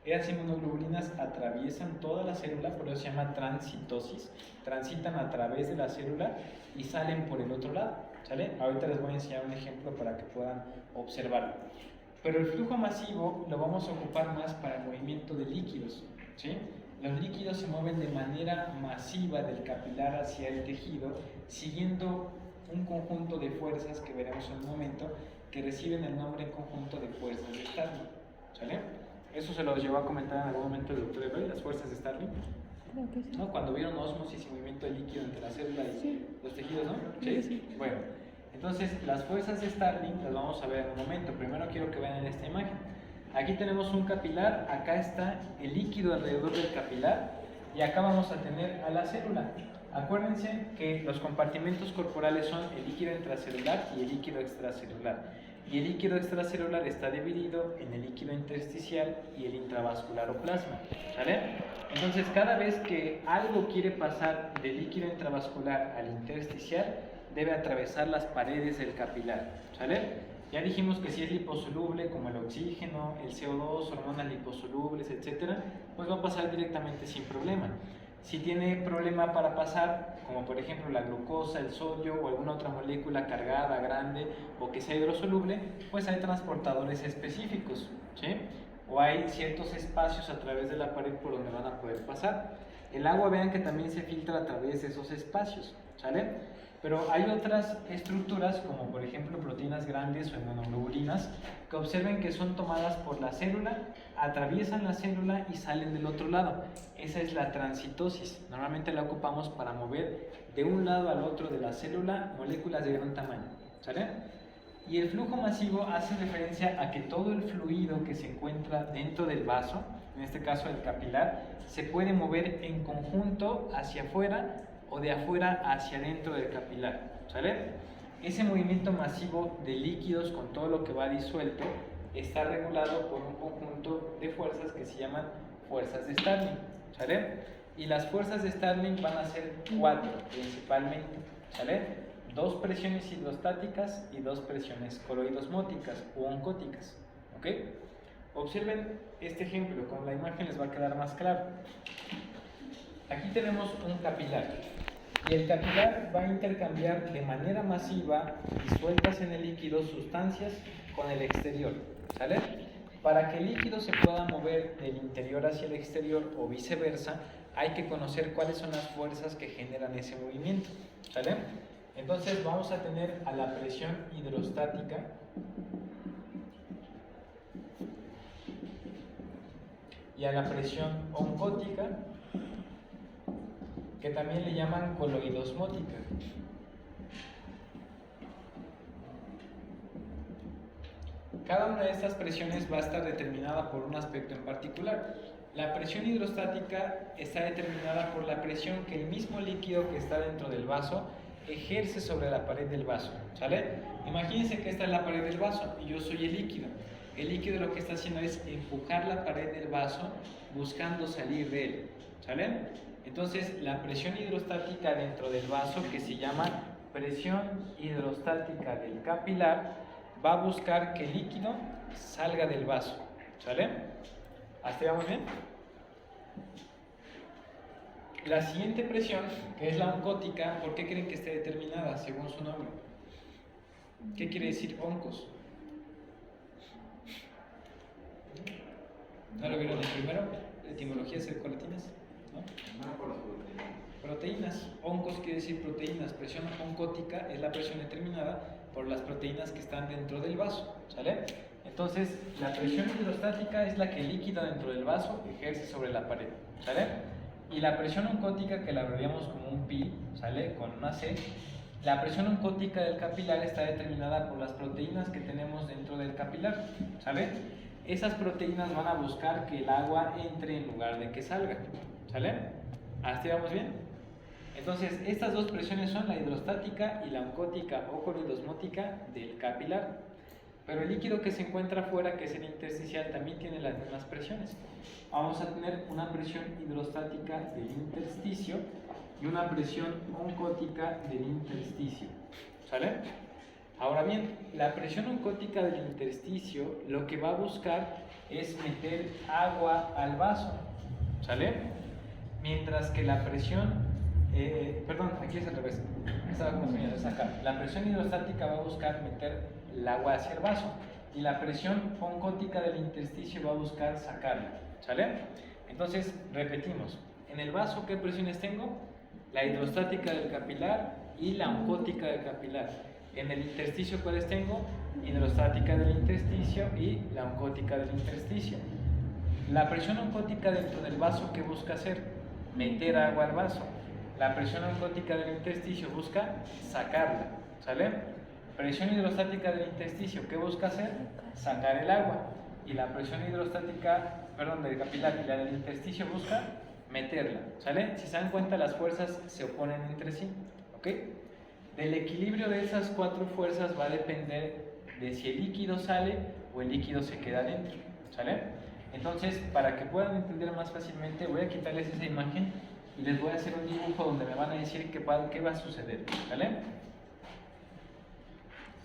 Esas inmunoglobulinas atraviesan toda la célula, por eso se llama transitosis. Transitan a través de la célula y salen por el otro lado, ¿sale? Ahorita les voy a enseñar un ejemplo para que puedan observarlo. Pero el flujo masivo lo vamos a ocupar más para el movimiento de líquidos, ¿sí? Los líquidos se mueven de manera masiva del capilar hacia el tejido, siguiendo un conjunto de fuerzas que veremos en un momento, que reciben el nombre en conjunto de fuerzas de Starling, ¿sale? Eso se los llevó a comentar en algún momento el doctor Eloy, las fuerzas de Starling, Creo que sí. ¿no? Cuando vieron osmosis y movimiento de líquido entre la célula y Sí. los tejidos, ¿no? Sí, sí. Bueno, entonces las fuerzas de Starling las vamos a ver en un momento. Primero quiero que vean en esta imagen. Aquí tenemos un capilar, acá está el líquido alrededor del capilar y acá vamos a tener a la célula. Acuérdense que los compartimentos corporales son el líquido intracelular y el líquido extracelular. Y el líquido extracelular está dividido en el líquido intersticial y el intravascular o plasma, ¿sale? Entonces, cada vez que algo quiere pasar del líquido intravascular al intersticial, debe atravesar las paredes del capilar, ¿sale? Ya dijimos que si es liposoluble, como el oxígeno, el CO2, hormonas liposolubles, etc., pues va a pasar directamente sin problema. Si tiene problema para pasar, como por ejemplo la glucosa, el sodio o alguna otra molécula cargada, grande o que sea hidrosoluble, pues hay transportadores específicos, ¿sí? O hay ciertos espacios a través de la pared por donde van a poder pasar. El agua, vean que también se filtra a través de esos espacios, ¿sale? Pero hay otras estructuras, como por ejemplo proteínas grandes o inmunoglobulinas, que observen que son tomadas por la célula, atraviesan la célula y salen del otro lado. Esa es la transitosis. Normalmente la ocupamos para mover de un lado al otro de la célula moléculas de gran tamaño, ¿sale? Y el flujo masivo hace referencia a que todo el fluido que se encuentra dentro del vaso, en este caso el capilar, se puede mover en conjunto hacia afuera o de afuera hacia adentro del capilar, ¿sale? Ese movimiento masivo de líquidos con todo lo que va disuelto está regulado por un conjunto de fuerzas que se llaman fuerzas de Starling, ¿sale? Y las fuerzas de Starling van a ser 4 principalmente, ¿sale? 2 presiones hidrostáticas y 2 presiones coloidosmóticas o oncóticas, ¿ok? Observen este ejemplo, con la imagen les va a quedar más claro. Aquí tenemos un capilar y el capilar va a intercambiar de manera masiva, disueltas en el líquido, sustancias con el exterior, ¿sale? Para que el líquido se pueda mover del interior hacia el exterior o viceversa, hay que conocer cuáles son las fuerzas que generan ese movimiento, ¿sale? Entonces vamos a tener a la presión hidrostática y a la presión oncótica, que también le llaman coloidosmótica. Cada una de estas presiones va a estar determinada por un aspecto en particular. La presión hidrostática está determinada por la presión que el mismo líquido que está dentro del vaso ejerce sobre la pared del vaso, ¿sale? Imagínense que esta es la pared del vaso y yo soy el líquido. El líquido lo que está haciendo es empujar la pared del vaso buscando salir de él, ¿sale? Entonces, la presión hidrostática dentro del vaso, que se llama presión hidrostática del capilar, va a buscar que el líquido salga del vaso, ¿sale? ¿Hasta ahí vamos bien? La siguiente presión, que es la oncótica, ¿por qué creen que esté determinada según su nombre? ¿Qué quiere decir oncos? ¿No lo vieron el primero? Etimologías grecolatinas, ¿no? Proteínas. Oncos quiere decir proteínas. Presión oncótica es la presión determinada por las proteínas que están dentro del vaso, ¿sale? Entonces, la presión hidrostática es la que el líquido dentro del vaso ejerce sobre la pared, ¿sale? Y la presión oncótica, que la abreviamos como un pi, ¿sale? Con una C. La presión oncótica del capilar está determinada por las proteínas que tenemos dentro del capilar, ¿sale? Esas proteínas van a buscar que el agua entre en lugar de que salga, ¿sale? ¿Hasta ahí vamos bien? Entonces, estas dos presiones son la hidrostática y la oncótica o coloidosmótica del capilar. Pero el líquido que se encuentra afuera, que es el intersticial, también tiene las mismas presiones. Vamos a tener una presión hidrostática del intersticio y una presión oncótica del intersticio. ¿Sale? Ahora bien, la presión oncótica del intersticio lo que va a buscar es meter agua al vaso. ¿Sale? Mientras que la presión, perdón, aquí es al revés. Estaba confundiendo, es acá. La presión hidrostática va a buscar meter el agua hacia el vaso y la presión oncótica del intersticio va a buscar sacarla. ¿Sale? Entonces, repetimos. En el vaso, ¿qué presiones tengo? La hidrostática del capilar y la oncótica del capilar. En el intersticio, ¿cuáles tengo? Hidrostática del intersticio y la oncótica del intersticio. La presión oncótica dentro del vaso, ¿qué busca hacer? Meter agua al vaso. La presión oncótica del intersticio busca sacarla. ¿Sale? Presión hidrostática del intersticio, ¿qué busca hacer? Sacar el agua. Y la presión hidrostática, perdón, del capilar y la del intersticio busca meterla. ¿Sale? Si se dan cuenta, las fuerzas se oponen entre sí. ¿Ok? Del equilibrio de esas cuatro fuerzas va a depender de si el líquido sale o el líquido se queda dentro. ¿Sale? Entonces, para que puedan entender más fácilmente, voy a quitarles esa imagen y les voy a hacer un dibujo donde me van a decir qué va a suceder. ¿Vale?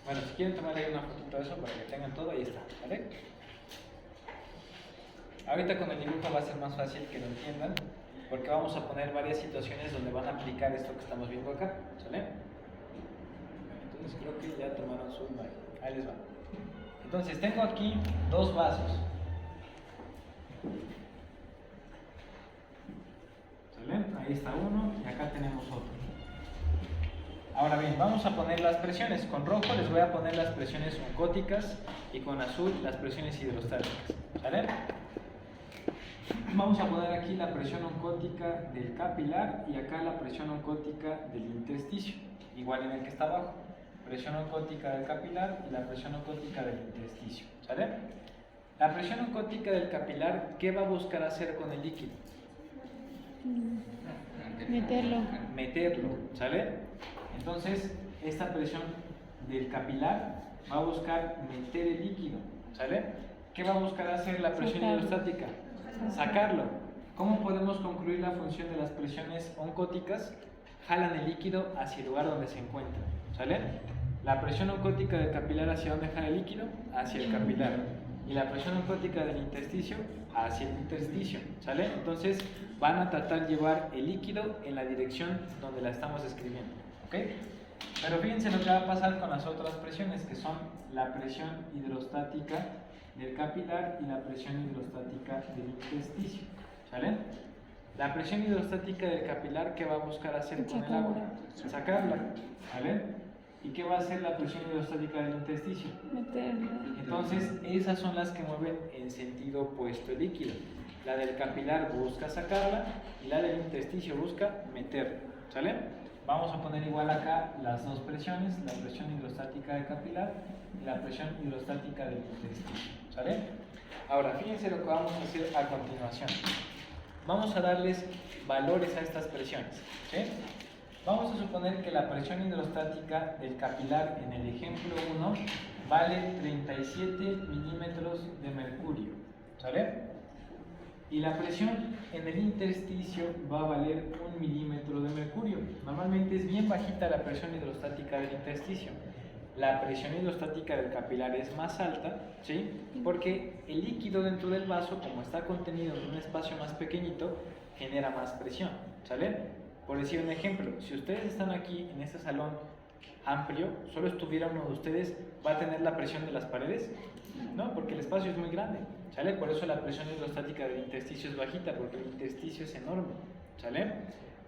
Bueno, si quieren tomar ahí una fotito de eso para que tengan todo, ahí está. ¿Vale? Ahorita con el dibujo va a ser más fácil que lo entiendan, porque vamos a poner varias situaciones donde van a aplicar esto que estamos viendo acá. ¿Sale? Entonces creo que ya tomaron su imagen. Ahí les va. Entonces tengo aquí dos vasos. ¿Sale? Ahí está uno y acá tenemos otro. Ahora bien, vamos a poner las presiones. Con rojo les voy a poner las presiones oncóticas y con azul las presiones hidrostáticas. ¿Sale? Vamos a poner aquí la presión oncótica del capilar y acá la presión oncótica del intersticio, igual en el que está abajo. Presión oncótica del capilar y la presión oncótica del intersticio. ¿Sale? La presión oncótica del capilar, ¿qué va a buscar hacer con el líquido? Meterlo, ¿sale? Entonces, esta presión del capilar va a buscar meter el líquido, ¿sale? ¿Qué va a buscar hacer la presión hidrostática? Sacarlo. ¿Cómo podemos concluir la función de las presiones oncóticas? Jalan el líquido hacia el lugar donde se encuentra, ¿sale? La presión oncótica del capilar, ¿hacia dónde jala el líquido? Hacia el capilar. Y la presión oncótica del intersticio hacia el intersticio, ¿sale? Entonces van a tratar de llevar el líquido en la dirección donde la estamos escribiendo, ¿ok? Pero fíjense lo que va a pasar con las otras presiones, que son la presión hidrostática del capilar y la presión hidrostática del intersticio, ¿sale? La presión hidrostática del capilar, ¿qué va a buscar hacer con el agua? Sacarla, ¿vale? ¿Y qué va a hacer la presión hidrostática del intersticio? Meterla. Entonces, esas son las que mueven en sentido opuesto el líquido. La del capilar busca sacarla y la del intersticio busca meterla, ¿sale? Vamos a poner igual acá las dos presiones, la presión hidrostática del capilar y la presión hidrostática del intersticio, ¿sale? Ahora, fíjense lo que vamos a hacer a continuación. Vamos a darles valores a estas presiones, ¿sí? Vamos a suponer que la presión hidrostática del capilar en el ejemplo 1 vale 37 milímetros de mercurio, ¿sale? Y la presión en el intersticio va a valer 1 milímetro de mercurio. Normalmente es bien bajita la presión hidrostática del intersticio. La presión hidrostática del capilar es más alta, ¿sí? Porque el líquido dentro del vaso, como está contenido en un espacio más pequeñito, genera más presión, ¿sale? Por decir un ejemplo, si ustedes están aquí en este salón amplio, solo estuviera uno de ustedes, ¿va a tener la presión de las paredes? No, porque el espacio es muy grande, ¿sale? Por eso la presión hidrostática del intersticio es bajita, porque el intersticio es enorme, ¿sale?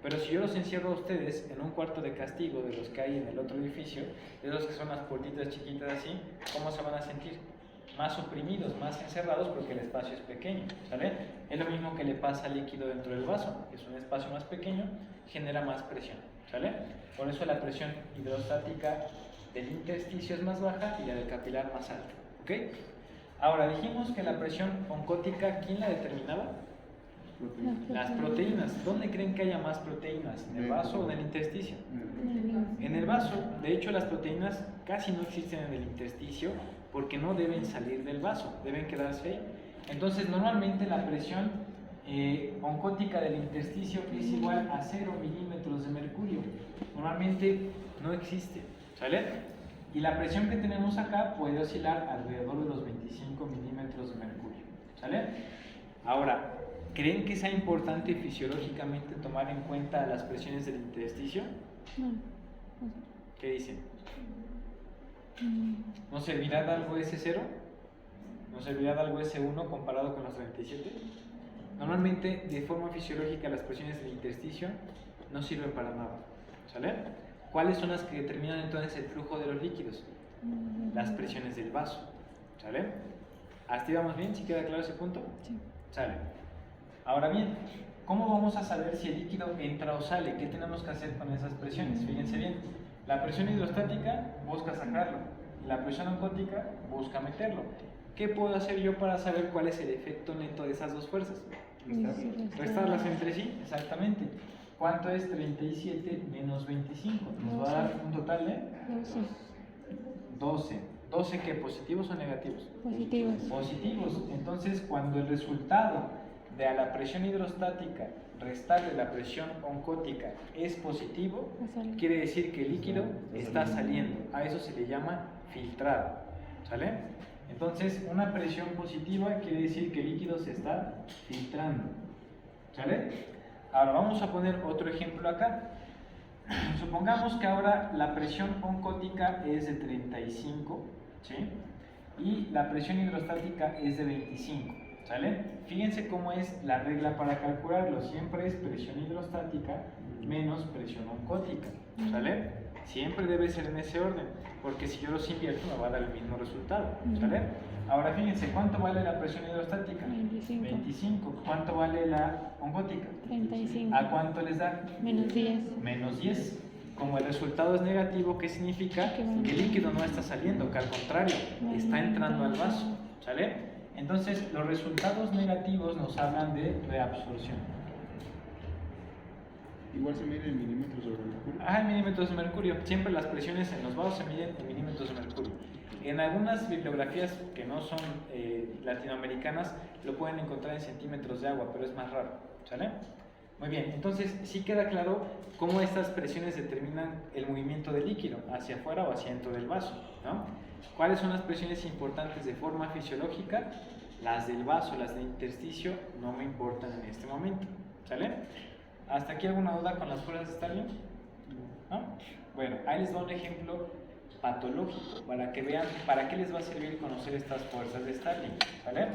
Pero si yo los encierro a ustedes en un cuarto de castigo de los que hay en el otro edificio, de los que son las puertitas chiquitas así, ¿cómo se van a sentir? Más oprimidos, más encerrados porque el espacio es pequeño, ¿sale? Es lo mismo que le pasa al líquido dentro del vaso, que es un espacio más pequeño, genera más presión, ¿sale? Por eso la presión hidrostática del intersticio es más baja y la del capilar más alta, ¿ok? Ahora dijimos que la presión oncótica, ¿quién la determinaba? Las proteínas. ¿Dónde creen que haya más proteínas? ¿En el vaso o en el intersticio? En el vaso. De hecho, las proteínas casi no existen en el intersticio porque no deben salir del vaso, deben quedarse ahí. Entonces, normalmente la presión oncótica del intersticio es igual a 0 milímetros de mercurio. Normalmente no existe, ¿sale? Y la presión que tenemos acá puede oscilar alrededor de los 25 milímetros de mercurio, ¿sale? Ahora, ¿creen que sea importante fisiológicamente tomar en cuenta las presiones del intersticio? No. ¿Qué dicen? ¿No servirá de algo ese 0? ¿No servirá de algo ese 1 comparado con los 37? Normalmente, de forma fisiológica, las presiones del intersticio no sirven para nada, ¿sale? ¿Cuáles son las que determinan entonces el flujo de los líquidos? Las presiones del vaso, ¿sale? ¿Hasta ahí vamos bien? ¿Sí queda claro ese punto? Sí. Sale. Ahora bien, ¿cómo vamos a saber si el líquido entra o sale? ¿Qué tenemos que hacer con esas presiones? Fíjense bien, la presión hidrostática busca sacarlo, y la presión oncótica busca meterlo. ¿Qué puedo hacer yo para saber cuál es el efecto neto de esas dos fuerzas? Restarlas entre sí, exactamente. ¿Cuánto es 37 menos 25? Nos va a dar un total de 12. ¿12 qué? ¿Positivos o negativos? Positivos. Positivos. Entonces, cuando el resultado de a la presión hidrostática restarle la presión oncótica es positivo, quiere decir que el líquido está saliendo. A eso se le llama filtrado. ¿Sale? Entonces, una presión positiva quiere decir que el líquido se está filtrando. ¿Sale? Ahora vamos a poner otro ejemplo acá. Supongamos que ahora la presión oncótica es de 35, ¿sí? Y la presión hidrostática es de 25, ¿sale? Fíjense cómo es la regla para calcularlo. Siempre es presión hidrostática menos presión oncótica, ¿sale? Siempre debe ser en ese orden, porque si yo los invierto me va a dar el mismo resultado, ¿sale? Ahora fíjense, ¿cuánto vale la presión hidrostática? 25. 25. ¿Cuánto vale la oncótica? 35. ¿A cuánto les da? Menos 10. Menos 10. Como el resultado es negativo, ¿qué significa? Que el líquido no está saliendo, que al contrario, está entrando al vaso, ¿sale? Entonces, los resultados negativos nos hablan de reabsorción. Igual se mide en milímetros sobre mercurio. En milímetros de mercurio. Siempre las presiones en los vasos se miden en milímetros de mercurio. En algunas bibliografías que no son latinoamericanas lo pueden encontrar en centímetros de agua, pero es más raro, ¿sale? Muy bien, entonces sí queda claro cómo estas presiones determinan el movimiento del líquido, hacia afuera o hacia dentro del vaso, ¿no? ¿Cuáles son las presiones importantes de forma fisiológica? Las del vaso, las del intersticio, no me importan en este momento, ¿sale? ¿Hasta aquí alguna duda con las fuerzas de Stalin? ¿No? Bueno, ahí les doy un ejemplo patológico para que vean para qué les va a servir conocer estas fuerzas de Stalin, ¿vale?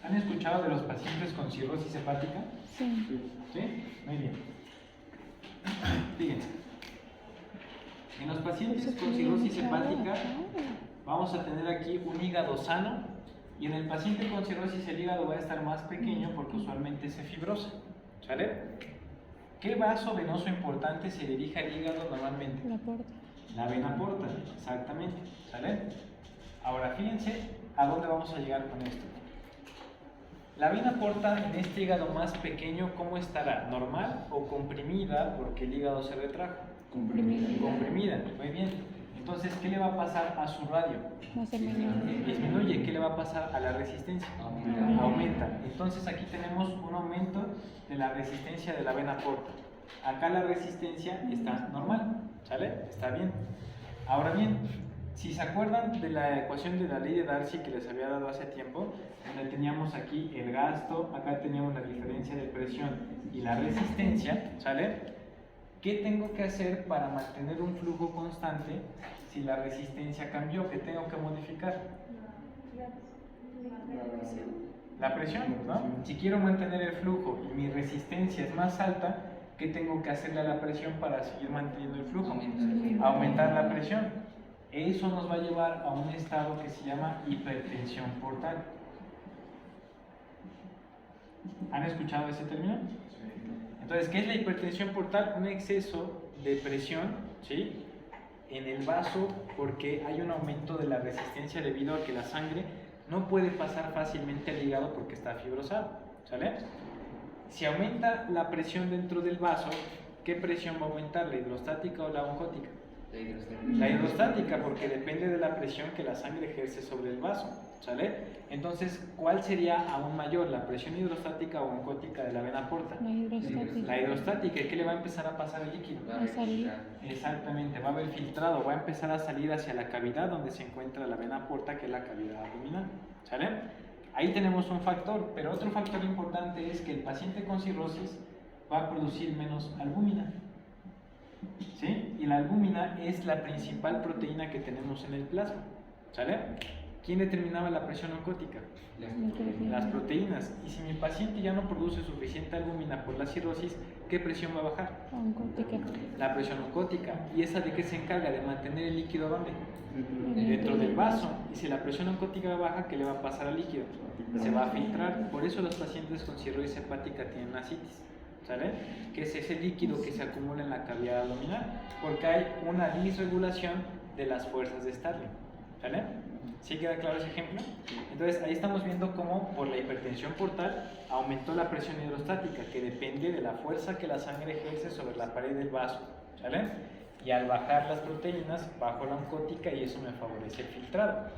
¿Han escuchado de los pacientes con cirrosis hepática? Sí. ¿Sí? Muy bien. Fíjense. En los pacientes con cirrosis hepática vamos a tener aquí un hígado sano, y en el paciente con cirrosis el hígado va a estar más pequeño porque usualmente se fibrosa, ¿sale? ¿Qué vaso venoso importante se dirige al hígado normalmente? La porta. La vena porta, exactamente, ¿sale? Ahora fíjense a dónde vamos a llegar con esto. La vena porta en este hígado más pequeño, ¿cómo estará? ¿Normal o comprimida porque el hígado se retrajo? Comprimida. Comprimida, muy bien. Entonces, ¿qué le va a pasar a su radio? Va a ser menor. Disminuye. ¿Qué le va a pasar a la resistencia? Aumenta. Entonces aquí tenemos un aumento de la resistencia de la vena porta. Acá la resistencia está normal, ¿sale? Está bien. Ahora bien, si se acuerdan de la ecuación de la ley de Darcy que les había dado hace tiempo, donde teníamos aquí el gasto, acá teníamos la diferencia de presión y la resistencia, ¿sale? ¿Qué tengo que hacer para mantener un flujo constante si la resistencia cambió? ¿Qué tengo que modificar? La presión, ¿no? Si quiero mantener el flujo y mi resistencia es más alta, ¿qué tengo que hacerle a la presión para seguir manteniendo el flujo? Aumentar la presión. Eso nos va a llevar a un estado que se llama hipertensión portal. ¿Han escuchado ese término? Entonces, ¿qué es la hipertensión portal? Un exceso de presión, ¿sí?, en el vaso porque hay un aumento de la resistencia debido a que la sangre no puede pasar fácilmente al hígado porque está fibrosado, ¿sale? Si aumenta la presión dentro del vaso, ¿qué presión va a aumentar? ¿La hidrostática o la oncótica? La hidrostática, porque depende de la presión que la sangre ejerce sobre el vaso, ¿sale? Entonces, ¿cuál sería aún mayor, la presión hidrostática o oncótica de la vena porta? La hidrostática. La hidrostática, ¿y qué le va a empezar a pasar al líquido? Va a salir. Exactamente, va a haber filtrado, va a empezar a salir hacia la cavidad donde se encuentra la vena porta, que es la cavidad abdominal, ¿sale? Ahí tenemos un factor, pero otro factor importante es que el paciente con cirrosis va a producir menos albúmina, ¿sí? Y la albúmina es la principal proteína que tenemos en el plasma, ¿sale? ¿Quién determinaba la presión oncótica? Las proteínas. Y si mi paciente ya no produce suficiente albúmina por la cirrosis, ¿qué presión va a bajar? Oncótica. La presión oncótica. ¿Y esa de qué se encarga? De mantener el líquido ¿dónde? Dentro del vaso. Y si la presión oncótica baja, ¿qué le va a pasar al líquido? Se va a filtrar. Por eso los pacientes con cirrosis hepática tienen ascitis, ¿sale? Que es ese líquido que se acumula en la cavidad abdominal, porque hay una disregulación de las fuerzas de Starling, ¿sale? ¿Sí queda claro ese ejemplo? Entonces ahí estamos viendo cómo por la hipertensión portal aumentó la presión hidrostática, que depende de la fuerza que la sangre ejerce sobre la pared del vaso, ¿sale? Y al bajar las proteínas, bajo la oncótica y eso me favorece el filtrado.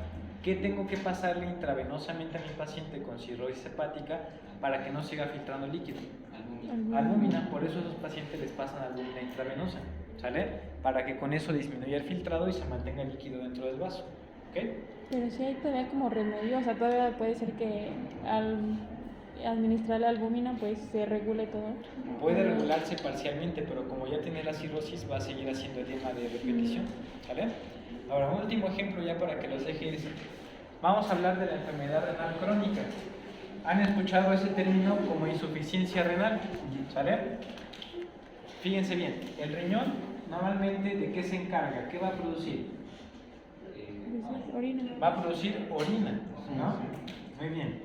¿Qué tengo que pasarle intravenosamente a mi paciente con cirrosis hepática para que no siga filtrando líquido? Albúmina. Por eso a esos pacientes les pasan albúmina intravenosa, ¿sale? Para que con eso disminuya el filtrado y se mantenga el líquido dentro del vaso, ¿ok? Pero si hay todavía como remedio, o sea, todavía puede ser que al administrar la albúmina pues se regule todo. Puede regularse parcialmente, pero como ya tiene la cirrosis va a seguir haciendo edema de repetición, ¿vale? Ahora, un último ejemplo ya para que los dejes. Vamos a hablar de la enfermedad renal crónica. ¿Han escuchado ese término como insuficiencia renal? ¿Sale? Fíjense bien, el riñón normalmente ¿de qué se encarga? ¿Qué va a producir? Orina. Va a producir orina, ¿no? Muy bien.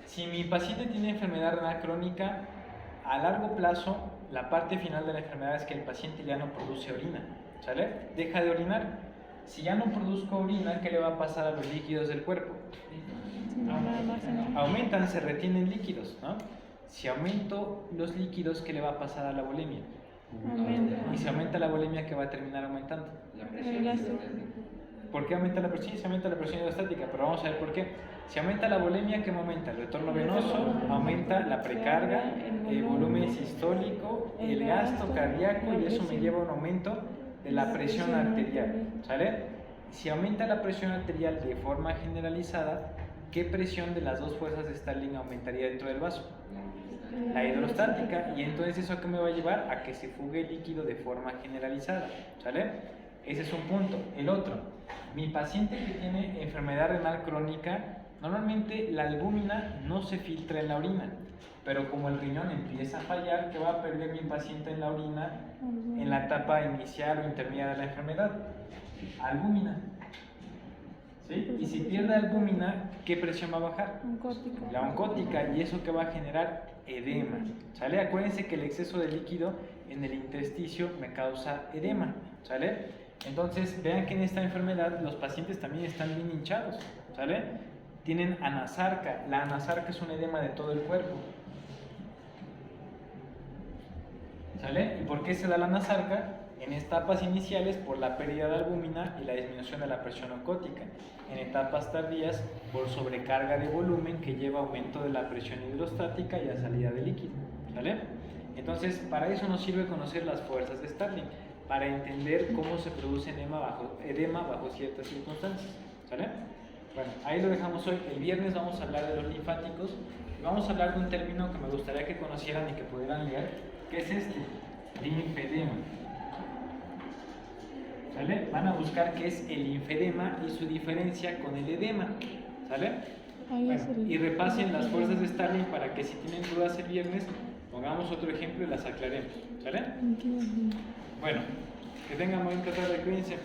Si mi paciente tiene enfermedad renal crónica, a largo plazo, la parte final de la enfermedad es que el paciente ya no produce orina, ¿sale? Deja de orinar. Si ya no produzco orina, ¿qué le va a pasar a los líquidos del cuerpo? Aumentan, se retienen líquidos, ¿no? Si aumento los líquidos, ¿qué le va a pasar a la bulimia? Aumenta. Y si aumenta la bulimia, ¿qué va a terminar aumentando? El gasto. ¿Por qué aumenta la presión? Sí, se aumenta la presión hidrostática, pero vamos a ver por qué. Si aumenta la bulimia, ¿qué aumenta? El retorno venoso, aumenta la precarga, el volumen sistólico, el gasto cardíaco y eso me lleva a un aumento de la presión arterial, ¿sale? Si aumenta la presión arterial de forma generalizada, ¿qué presión de las dos fuerzas de Starling aumentaría dentro del vaso? La hidrostática, y entonces eso que me va a llevar a que se fugue el líquido de forma generalizada, ¿sale? Ese es un punto. El otro, mi paciente que tiene enfermedad renal crónica, normalmente la albúmina no se filtra en la orina, pero como el riñón empieza a fallar, ¿qué va a perder mi paciente en la orina en la etapa inicial o intermedia de la enfermedad? Albúmina. ¿Sí? Y si pierde albúmina, ¿qué presión va a bajar? Oncótica. La oncótica, y eso que va a generar edema, ¿sale? Acuérdense que el exceso de líquido en el intersticio me causa edema, ¿sale? Entonces, vean que en esta enfermedad los pacientes también están bien hinchados, ¿sale? Tienen anasarca. La anasarca es un edema de todo el cuerpo, ¿sale? ¿Y por qué se da la anasarca? En etapas iniciales por la pérdida de albúmina y la disminución de la presión oncótica. En etapas tardías por sobrecarga de volumen que lleva aumento de la presión hidrostática y a salida de líquido, ¿sale? Entonces, para eso nos sirve conocer las fuerzas de Starling, para entender cómo se produce edema bajo ciertas circunstancias, ¿sale? Bueno, ahí lo dejamos hoy. El viernes vamos a hablar de los linfáticos y vamos a hablar de un término que me gustaría que conocieran y que pudieran leer, que es este, linfedema. ¿Sale? Van a buscar qué es el linfedema y su diferencia con el edema, ¿sale? Bueno, y repasen las fuerzas de Starling para que si tienen dudas el viernes pongamos otro ejemplo y las aclaremos, ¿sale? Bueno, que tengan buen tarde, cuídense.